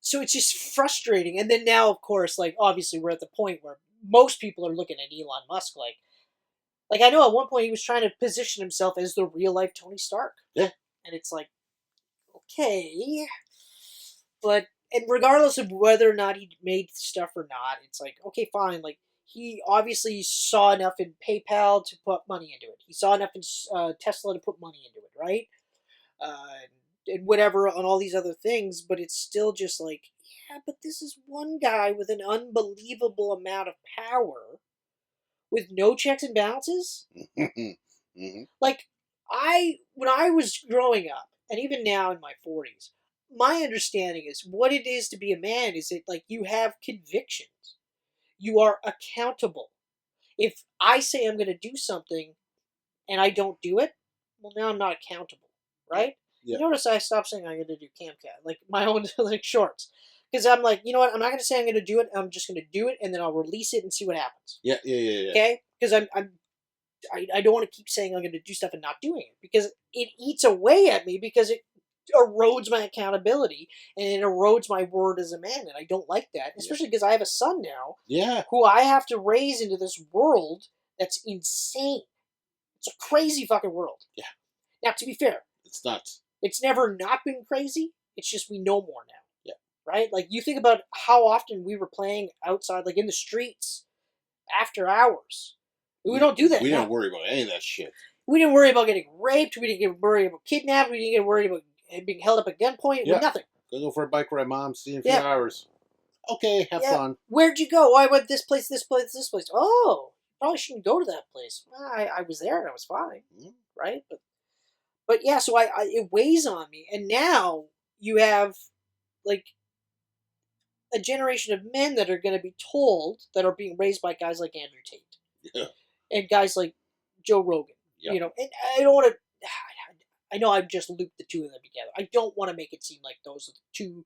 So it's just frustrating. And then now, of course, like, obviously we're at the point where most people are looking at Elon Musk like I know at one point he was trying to position himself as the real life Tony Stark. Yeah. And it's like, okay. But, and regardless of whether or not he made stuff or not, it's like, okay, fine. Like, he obviously saw enough in PayPal to put money into it. He saw enough in Tesla to put money into it, right? And whatever on all these other things, but it's still just like, yeah, but this is one guy with an unbelievable amount of power with no checks and balances. Like, when I was growing up, and even now in my 40s, my understanding is what it is to be a man is that, like, you have convictions. You are accountable. If I say I'm going to do something and I don't do it, well, now I'm not accountable, right? Yeah. You notice I stopped saying I'm going to do Camcast, like my own like shorts. Because I'm like, you know what? I'm not going to say I'm going to do it. I'm just going to do it, and then I'll release it and see what happens. Yeah. Okay? Because I don't want to keep saying I'm going to do stuff and not doing it. Because it eats away at me because it erodes my accountability and it erodes my word as a man, and I don't like that. Especially because I have a son now. Yeah. Who I have to raise into this world that's insane. It's a crazy fucking world. Yeah. Now, to be fair, it's nuts. It's never not been crazy. It's just we know more now. Yeah. Right? Like, you think about how often we were playing outside, like in the streets, after hours. We don't do that. We now. don't worry about any of that shit. We didn't worry about getting raped. We didn't get worried about kidnapped. We didn't get worried about being held up at gunpoint. Yeah. Nothing. Go for a bike ride, Mom. See you in a few hours. Okay, have fun. Where'd you go? Oh, I went this place, this place, this place. Oh, probably shouldn't go to that place. Well, I was there and I was fine. Right? But yeah, so it weighs on me. And now you have, like, a generation of men that are going to be told, that are being raised by guys like Andrew Tate. Yeah. And guys like Joe Rogan. Yep. And I don't want to, I know I've just looped the two of them together. I don't want to make it seem like those are the two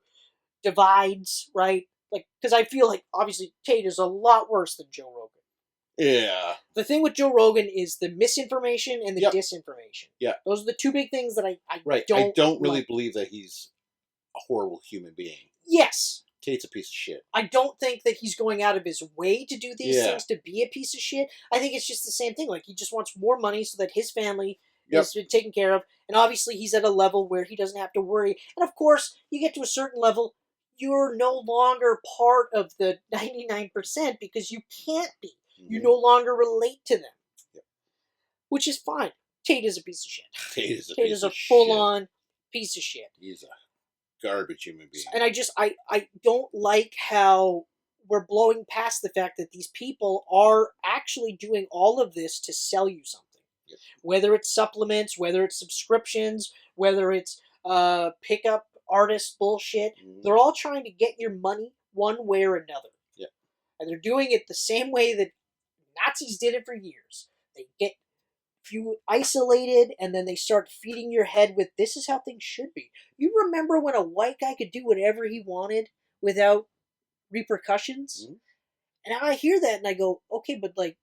divides, right? Like, because I feel like, obviously, Tate is a lot worse than Joe Rogan. Yeah. The thing with Joe Rogan is the misinformation and the disinformation. Yeah. Those are the two big things that I don't really believe that he's a horrible human being. Yes. Tate's a piece of shit. I don't think that he's going out of his way to do these things to be a piece of shit. I think it's just the same thing. Like, he just wants more money so that his family is taken care of. And obviously he's at a level where he doesn't have to worry. And of course, you get to a certain level, you're no longer part of the 99% because you can't be. You no longer relate to them. Yep. Which is fine. Tate is a piece of shit. Tate is a full-on piece of shit. He's a garbage human being. And I don't like how we're blowing past the fact that these people are actually doing all of this to sell you something. Yep. Whether it's supplements, whether it's subscriptions, whether it's pickup artist bullshit, they're all trying to get your money one way or another. Yep. And they're doing it the same way that Nazis did it for years. They get you isolated, and then they start feeding your head with, this is how things should be. You remember when a white guy could do whatever he wanted without repercussions? And I hear that and I go, okay, but like,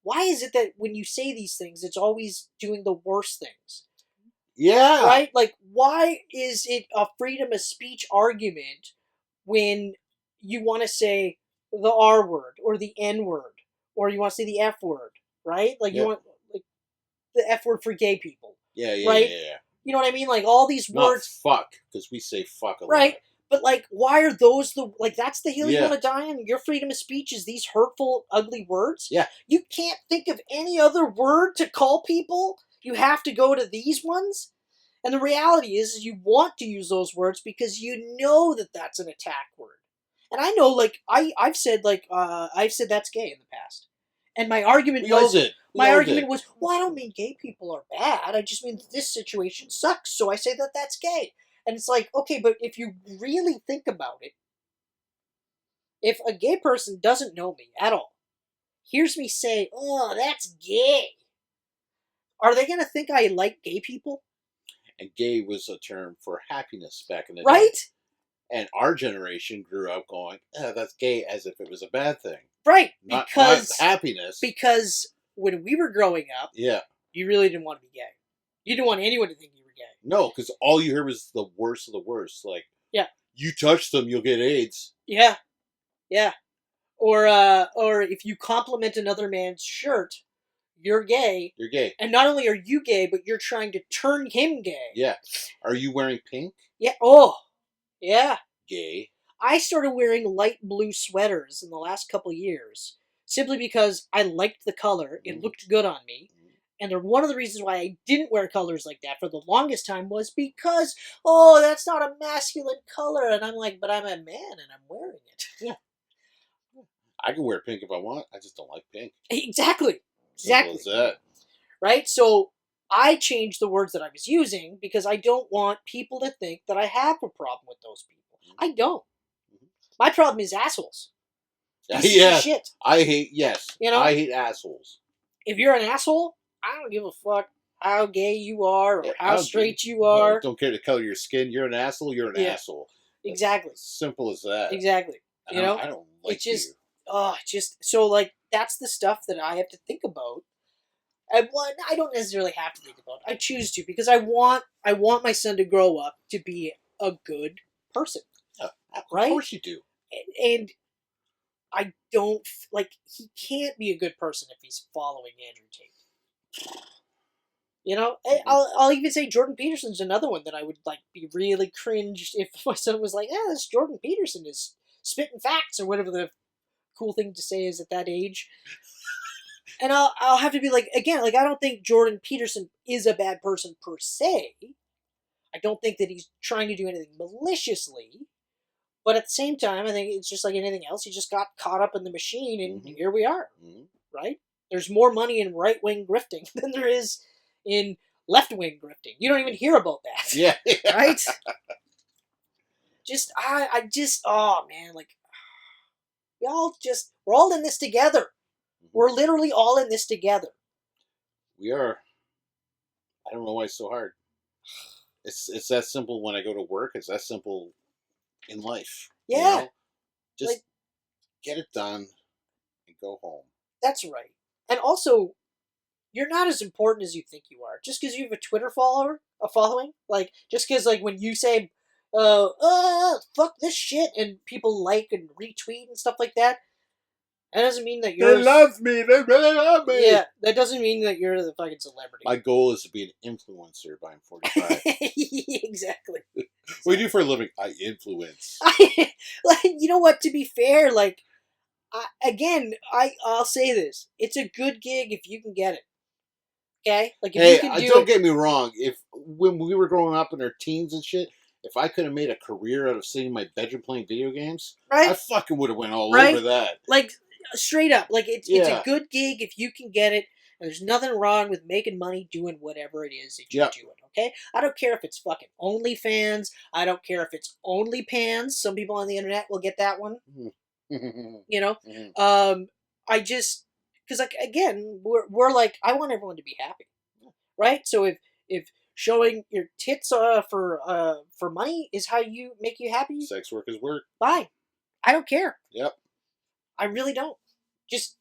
why is it that when you say these things, it's always doing the worst things? Yeah. Right? Like, why is it a freedom of speech argument when you want to say the R word or the N word or you want to say the F word, right? Like, you want like the F word for gay people. Yeah, right? yeah. You know what I mean? Like, all these words. Not fuck, because we say fuck a lot. Right? But, like, why are those like, that's the hill you Yeah. want to die on? Your freedom of speech is these hurtful, ugly words? Yeah. You can't think of any other word to call people? You have to go to these ones? And the reality is you want to use those words because you know that that's an attack word. And I know, like, I've said that's gay in the past. And my argument was, well, I don't mean gay people are bad. I just mean this situation sucks, so I say that that's gay. And it's like, okay, but if you really think about it, if a gay person doesn't know me at all, hears me say, oh, that's gay, are they going to think I like gay people? And gay was a term for happiness back in the day. Right? And our generation grew up going, that's gay, as if it was a bad thing. Right. Not happiness. Because when we were growing up, yeah, you really didn't want to be gay. You didn't want anyone to think you were gay. No, because all you heard was the worst of the worst. Like, yeah, you touch them, you'll get AIDS. Yeah. Yeah. Or if you compliment another man's shirt, you're gay. You're gay. And not only are you gay, but you're trying to turn him gay. Yeah. Are you wearing pink? Yeah. Oh, yeah. Gay. I started wearing light blue sweaters in the last couple years simply because I liked the color. It looked good on me. And one of the reasons why I didn't wear colors like that for the longest time was because, oh, that's not a masculine color. And I'm like, but I'm a man and I'm wearing it. Yeah. I can wear pink if I want. I just don't like pink. Exactly. Simple as that. Right? So I changed the words that I was using because I don't want people to think that I have a problem with those people. I don't. My problem is assholes. Yeah. Shit. I hate, I hate assholes. If you're an asshole, I don't give a fuck how gay you are or how straight you are. Don't care the color of your skin. You're an asshole, you're an asshole. Exactly. Simple as that. Exactly. I don't like you. So, like, that's the stuff that I have to think about. And one, I don't necessarily have to think about. I choose to because I want my son to grow up to be a good person. Right? Of course you do. And I don't, like, he can't be a good person if he's following Andrew Tate. You know, I'll even say Jordan Peterson's another one that I would, like, be really cringed if my son was like, this Jordan Peterson is spitting facts or whatever the cool thing to say is at that age. And I'll have to be like, again, like, I don't think Jordan Peterson is a bad person per se. I don't think that he's trying to do anything maliciously. But at the same time, I think it's just like anything else. He just got caught up in the machine, and here we are, right? There's more money in right-wing grifting than there is in left-wing grifting. You don't even hear about that. Yeah. Right? Oh, man, like, we're all in this together. We're literally all in this together. We are. I don't know why it's so hard. It's that simple when I go to work. It's that simple in life. Yeah. You know? Just get it done and go home. That's right. And also, you're not as important as you think you are. Just because you have a Twitter following, like, just because, like, when you say, fuck this shit, and people like and retweet and stuff like that, that doesn't mean that you're... They love me. They really love me. Yeah, that doesn't mean that you're the fucking celebrity. My goal is to be an influencer by I'm 45. Exactly. What do you do for a living? I influence. You know what? To be fair, like, I'll say this: it's a good gig if you can get it. Okay, like if you can do don't get me wrong. When we were growing up in our teens and shit, if I could have made a career out of sitting in my bedroom playing video games, right? I fucking would have went all over that. Like, straight up, like it's a good gig if you can get it. There's nothing wrong with making money doing whatever it is that you're doing, okay? I don't care if it's fucking OnlyFans. I don't care if it's OnlyPans. Some people on the internet will get that one. You know? I just, because, like, again, we're like, I want everyone to be happy, right? So if showing your tits for money is how you make you happy, sex work is work. fine. I don't care. Yep. I really don't. Just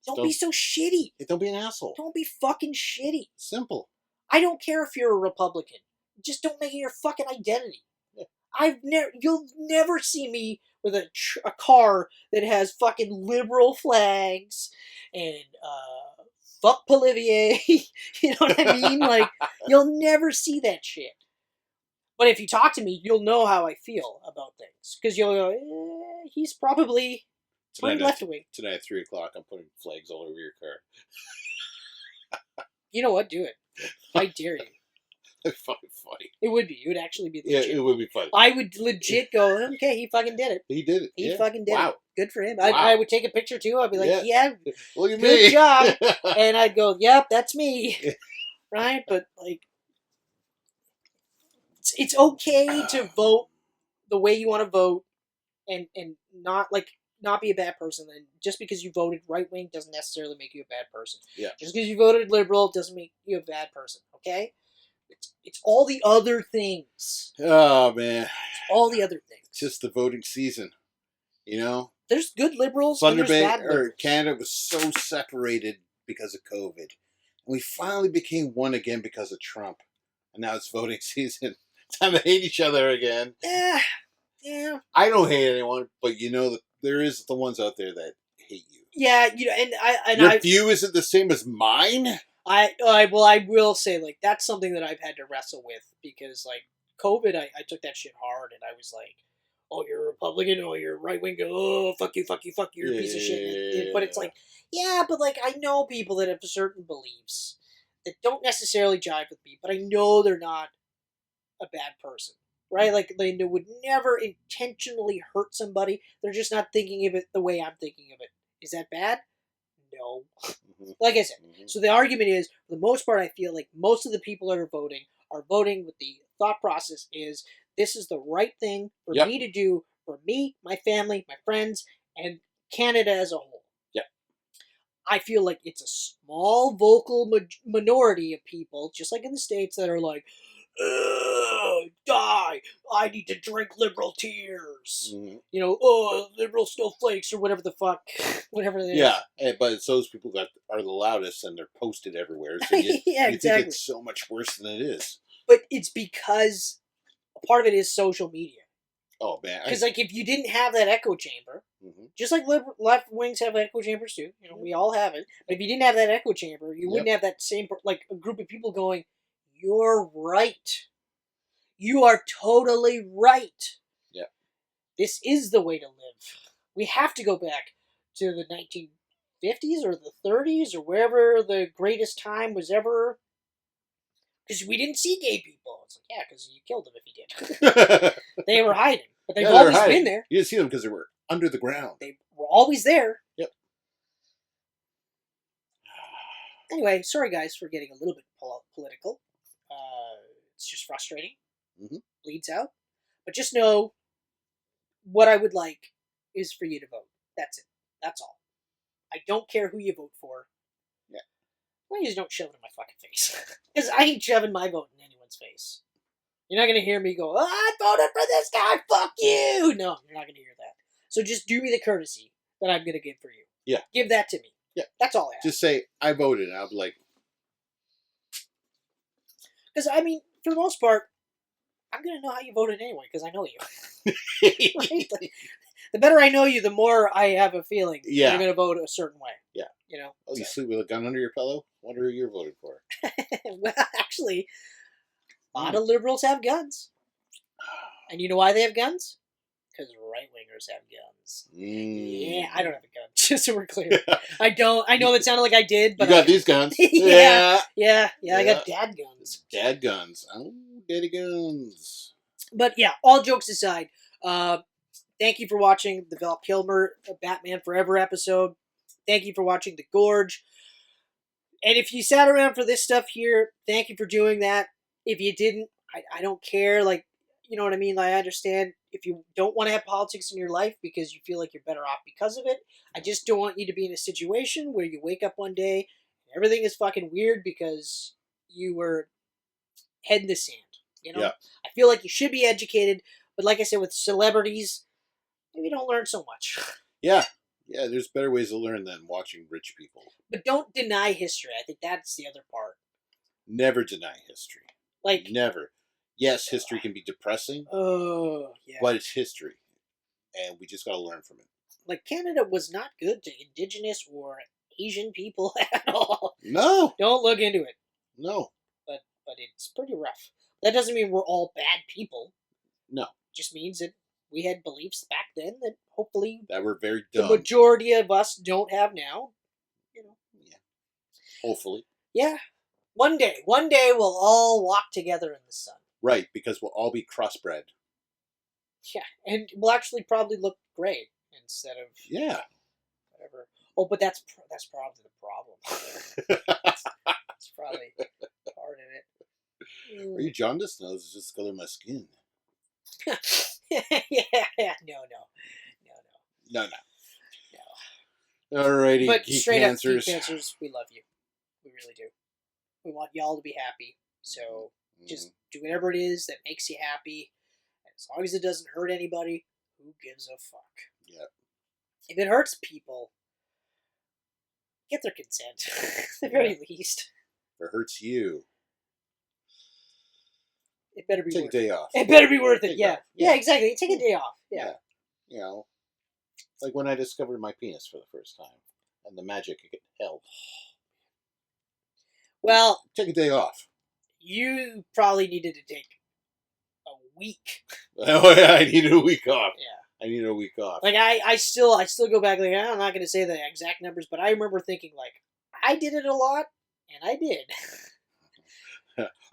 don't be so shitty. Don't be an asshole. Don't be fucking shitty. Simple. I don't care if you're a Republican. Just don't make it your fucking identity. You'll never see me with a car that has fucking liberal flags and fuck Polivier. You know what I mean? Like, you'll never see that shit. But if you talk to me, you'll know how I feel about things. Because you'll go, he's probably pretty left-wing. Tonight at 3 o'clock, I'm putting flags all over your car. You know what? Do it. I dare you. It's fucking funny. It would be. It would actually be legit. Yeah, it would be funny. I would legit go, okay, he fucking did it. He did it. He fucking did it. Good for him. Wow. I would take a picture too. I'd be like, yeah look at good me. job. And I'd go, yep, that's me. Right? But, like, it's okay to vote the way you want to vote and not be a bad person. And just because you voted right wing doesn't necessarily make you a bad person. Yeah. Just because you voted liberal doesn't make you a bad person. Okay? It's all the other things. Oh man. It's all the other things. Just the voting season. You know? There's good liberals Thunder and there's Bay bad liberals. Canada was so separated because of COVID. And we finally became one again because of Trump. And now it's voting season. Time to hate each other again. Yeah. I don't hate anyone, but you know that there is the ones out there that hate you. Yeah, you know, your view isn't the same as mine. I will say, like, that's something that I've had to wrestle with because, like, COVID, I took that shit hard and I was like, oh, you're a Republican, oh, you're right wing, oh, fuck you, you're a piece of shit. But it's like, yeah, but, like, I know people that have certain beliefs that don't necessarily jive with me, but I know they're not a bad person, right? Like, they would never intentionally hurt somebody. They're just not thinking of it the way I'm thinking of it. Is that bad? No. Like I said, so the argument is, for the most part, I feel like most of the people that are voting with the thought process is, this is the right thing for me to do for me, my family, my friends, and Canada as a whole. Yep. I feel like it's a small vocal minority of people, just like in the States, that are like, die! I need to drink liberal tears. You know, liberal snowflakes or whatever the fuck, whatever it is. Yeah, but it's those people that are the loudest and they're posted everywhere. So you exactly. think it's so much worse than it is. But it's because part of it is social media. Oh man! Because like if you didn't have that echo chamber, just like left wings have echo chambers too. You know, we all have it. But if you didn't have that echo chamber, you wouldn't have that same like a group of people going, "You're right. You are totally right. Yeah. This is the way to live. We have to go back to the 1950s or the 30s or wherever the greatest time was ever." Because we didn't see gay people. It's like, yeah, because you killed them if you did. They were hiding. But they've always been there. You didn't see them because they were under the ground. They were always there. Yep. Anyway, sorry guys for getting a little bit political. It's just frustrating. Bleeds out. But just know, what I would like is for you to vote. That's it. That's all. I don't care who you vote for. Why don't you just don't shove it in my fucking face? Because I ain't shoving my vote in anyone's face. You're not going to hear me go, I voted for this guy, fuck you! No, you're not going to hear that. So just do me the courtesy that I'm going to give for you. Yeah. Give that to me. Yeah. That's all I ask. Just say, I voted, and I'll be like... Because, I mean, for the most part, I'm going to know how you voted anyway, because I know you. Right? Like, the better I know you, the more I have a feeling you're going to vote a certain way. Yeah. You know? Oh, you sleep with a gun under your pillow? Wonder who you're voting for. Well, actually, a lot of liberals have guns. And you know why they have guns? Because right-wingers have guns. Yeah, I don't have a gun, just so we're clear. I don't. I know that sounded like I did, but you got these guns. Yeah, I got dad guns. Dad guns. Oh, daddy guns. But yeah, all jokes aside, thank you for watching the Val Kilmer Batman Forever episode. Thank you for watching The Gorge. And if you sat around for this stuff here, thank you for doing that. If you didn't, I don't care. Like, you know what I mean? Like, I understand if you don't want to have politics in your life because you feel like you're better off because of it. I just don't want you to be in a situation where you wake up one day and everything is fucking weird because you were head in the sand. You know? Yeah. I feel like you should be educated, but like I said, with celebrities, maybe you don't learn so much. Yeah. Yeah, there's better ways to learn than watching rich people. But don't deny history. I think that's the other part. Never deny history. Like, never. Yes, history can be depressing. Oh, yeah. But it's history. And we just got to learn from it. Like, Canada was not good to Indigenous or Asian people at all. No. Don't look into it. No. But it's pretty rough. That doesn't mean we're all bad people. No. It just means that we had beliefs back then that hopefully that were very dumb. The majority of us don't have now. You know. Yeah. Hopefully. Yeah. One day we'll all walk together in the sun. Right, because we'll all be crossbred. Yeah, and we'll actually probably look great instead of whatever. Oh, but that's probably the problem. That's probably part of it. Are you jaundiced? No, it's just the color of my skin. yeah, no. Alrighty, but Geek straight Cancers. up, Geek Cancers, we love you. We really do. We want y'all to be happy. So just do whatever it is that makes you happy. And as long as it doesn't hurt anybody, who gives a fuck? Yep. If it hurts people, get their consent, at the very least. If it hurts you, it better be take worth a day off. It better be worth it, yeah. Yeah, exactly. Take a day off. Yeah. You know, like when I discovered my penis for the first time and the magic it held. Well, take a day off. You probably needed to take a week. Oh yeah, I needed a week off. Yeah. I needed a week off. Like I still go back. Like I'm not going to say the exact numbers, but I remember thinking like I did it a lot, and I did.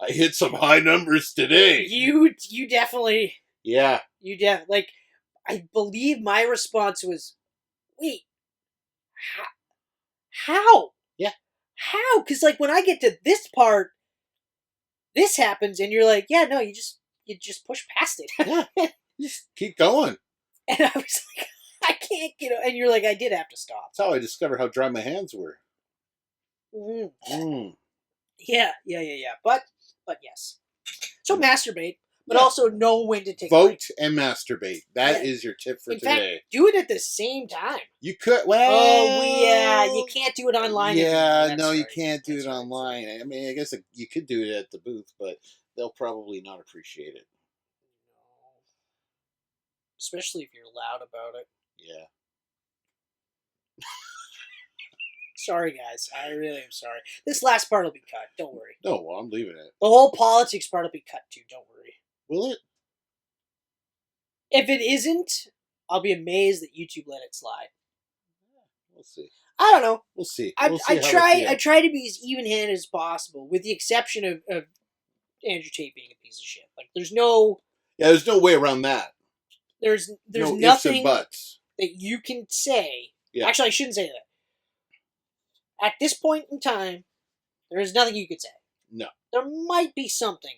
I hit some high numbers today. You definitely. Yeah. Like I believe my response was, wait, how? Yeah. How? Because like when I get to this part, this happens, and you're like, yeah, no, you just push past it. Yeah. Just keep going. And I was like, I can't get it. And you're like, I did have to stop. That's how I discovered how dry my hands were. Yeah. But yes. So masturbate, but also know when to take Vote and masturbate. That is your tip for today. In fact, do it at the same time. You could. Well. Oh, yeah. You can't do it online. Yeah, no, you can't do it online. I mean, I guess you could do it at the booth, but they'll probably not appreciate it. Especially if you're loud about it. Yeah. Sorry, guys. I really am sorry. This last part will be cut. Don't worry. No, well, I'm leaving it. The whole politics part will be cut too. Don't worry. Will it? If it isn't, I'll be amazed that YouTube let it slide. We'll see. I don't know. We'll see. I try to be as even-handed as possible, with the exception of Andrew Tate being a piece of shit. Like, there's no... Yeah, there's no way around that. There's no nothing ifs and buts that you can say. Yeah. Actually, I shouldn't say that. At this point in time, there is nothing you could say. No. There might be something,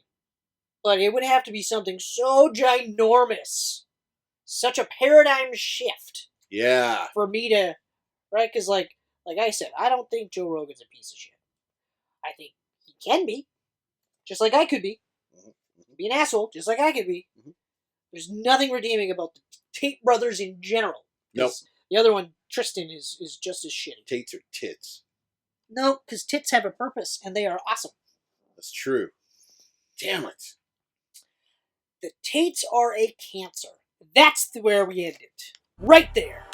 but it would have to be something so ginormous, such a paradigm shift. Yeah. For me to, right? Because like I said, I don't think Joe Rogan's a piece of shit. I think he can be, just like I could be. Be an asshole, just like I could be. There's nothing redeeming about the Tate brothers in general. Nope. The other one, Tristan, is just as shitty. Tates are tits. No, because tits have a purpose, and they are awesome. That's true. Damn it. The Tates are a cancer. That's where we end it. Right there.